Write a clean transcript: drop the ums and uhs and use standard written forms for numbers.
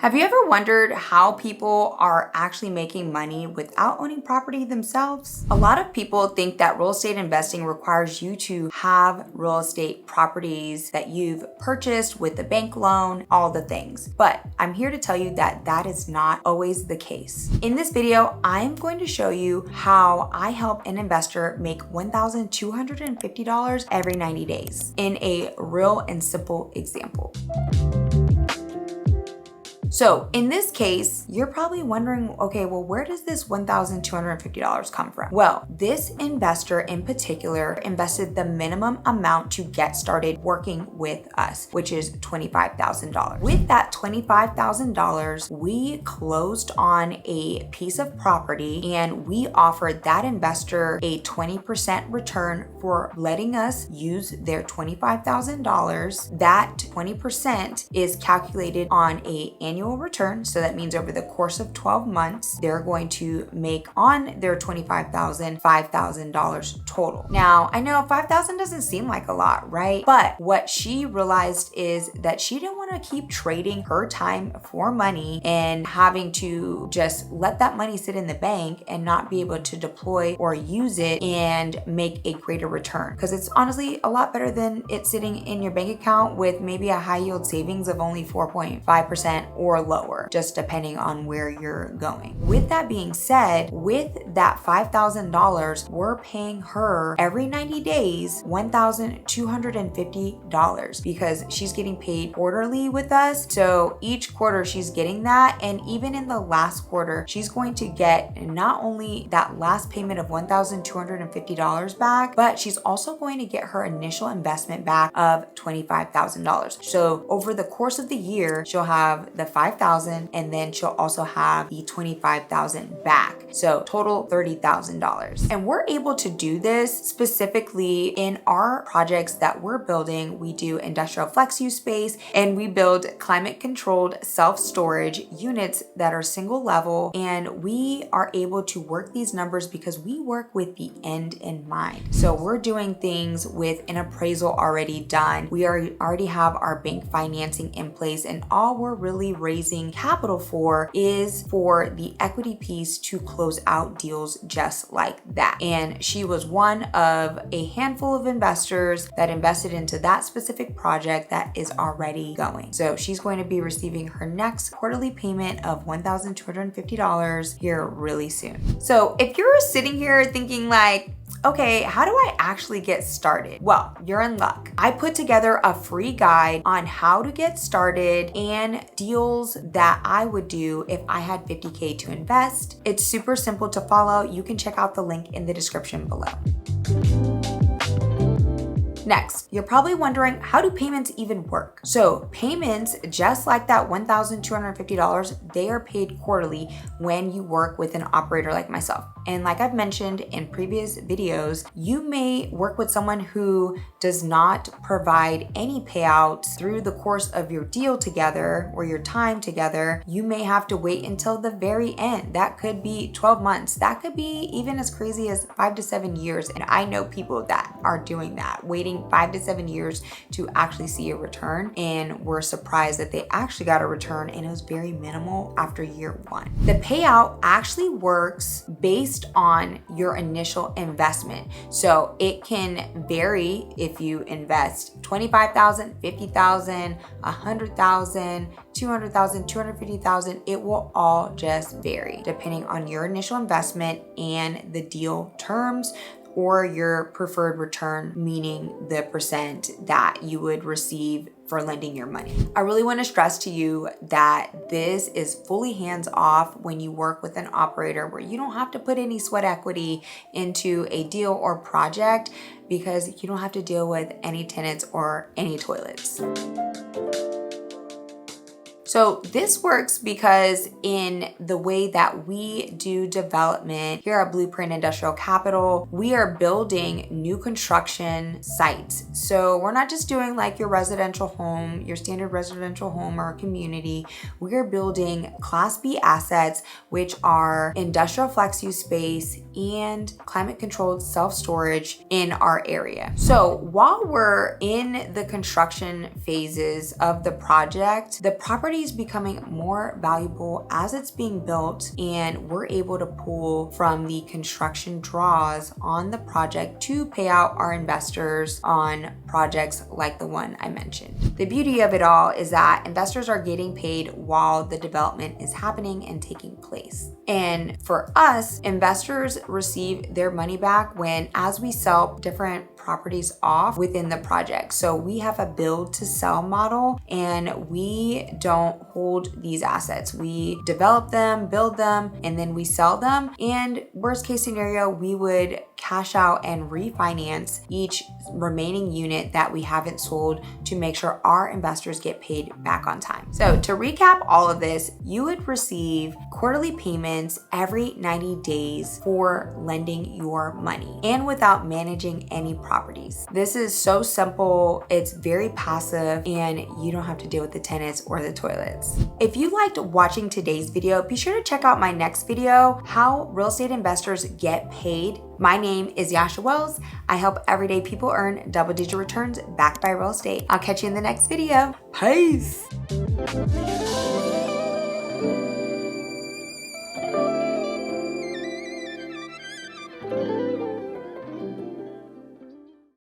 Have you ever wondered how people are actually making money without owning property themselves? A lot of people think that real estate investing requires you to have real estate properties that you've purchased with a bank loan, all the things. But I'm here to tell you that that is not always the case. In this video, I'm going to show you how I help an investor make $1,250 every 90 days in a real and simple example. So in this case, you're probably wondering, okay, well, where does this $1,250 come from? Well, this investor in particular invested the minimum amount to get started working with us, which is $25,000. With that $25,000, we closed on a piece of property and we offered that investor a 20% return for letting us use their $25,000. That 20% is calculated on an annual return. So that means over the course of 12 months, they're going to make on their $25,000, $5,000 total. Now, I know $5,000 doesn't seem like a lot, right? But what she realized is that she didn't want to keep trading her time for money and having to just let that money sit in the bank and not be able to deploy or use it and make a greater return. Because it's honestly a lot better than it sitting in your bank account with maybe a high yield savings of only 4.5% or lower, just depending on where you're going. With that being said, with that $5,000, we're paying her every 90 days $1,250 because she's getting paid quarterly with us. So each quarter she's getting that. And even in the last quarter, she's going to get not only that last payment of $1,250 back, but she's also going to get her initial investment back of $25,000. So over the course of the year, she'll have the $5,000 and then she'll also have the $25,000 back. So total $30,000. And we're able to do this specifically in our projects that we're building. We do industrial flex use space and we build climate controlled self-storage units that are single level. And we are able to work these numbers because we work with the end in mind. So we're doing things with an appraisal already done. We already have our bank financing in place, and all we're really raising capital for is for the equity piece to close out deals just like that. And she was one of a handful of investors that invested into that specific project that is already going. So she's going to be receiving her next quarterly payment of $1,250 here really soon. So if you're sitting here thinking like, okay, how do I actually get started? Well, you're in luck. I put together a free guide on how to get started and deals that I would do if I had $50K to invest. It's super simple to follow. You can check out the link in the description below. Next, you're probably wondering, how do payments even work? So payments, just like that $1,250, they are paid quarterly when you work with an operator like myself. And like I've mentioned in previous videos, you may work with someone who does not provide any payouts through the course of your deal together or your time together. You may have to wait until the very end. That could be 12 months. That could be even as crazy as 5 to 7 years. And I know people that are doing that, waiting 5 to 7 years to actually see a return. And we're surprised that they actually got a return and it was very minimal after year 1. The payout actually works based on your initial investment. So it can vary if you invest $25,000, $50,000, $100,000, $200,000, $250,000. It will all just vary depending on your initial investment and the deal terms, or your preferred return, meaning the percent that you would receive for lending your money. I really want to stress to you that this is fully hands-off when you work with an operator, where you don't have to put any sweat equity into a deal or project because you don't have to deal with any tenants or any toilets. So this works because in the way that we do development here at Blueprint Industrial Capital, we are building new construction sites. So we're not just doing like your residential home, your standard residential home or community. We are building Class B assets, which are industrial flex use space and climate controlled self-storage in our area. So while we're in the construction phases of the project, the property property is becoming more valuable as it's being built, and we're able to pull from the construction draws on the project to pay out our investors on projects like the one I mentioned. The beauty of it all is that investors are getting paid while the development is happening and taking place. And for us, investors receive their money back as we sell different properties off within the project. So we have a build to sell model, and we don't hold these assets. We develop them, build them, and then we sell them. And worst case scenario, we would cash out and refinance each remaining unit that we haven't sold to make sure our investors get paid back on time. So to recap all of this, you would receive quarterly payments every 90 days for lending your money and without managing any properties. This is so simple, it's very passive, and you don't have to deal with the tenants or the toilets. If you liked watching today's video, be sure to check out my next video, how real estate investors get paid. My name is Yasha Wells. I help everyday people earn double-digit returns backed by real estate. I'll catch you in the next video. Peace.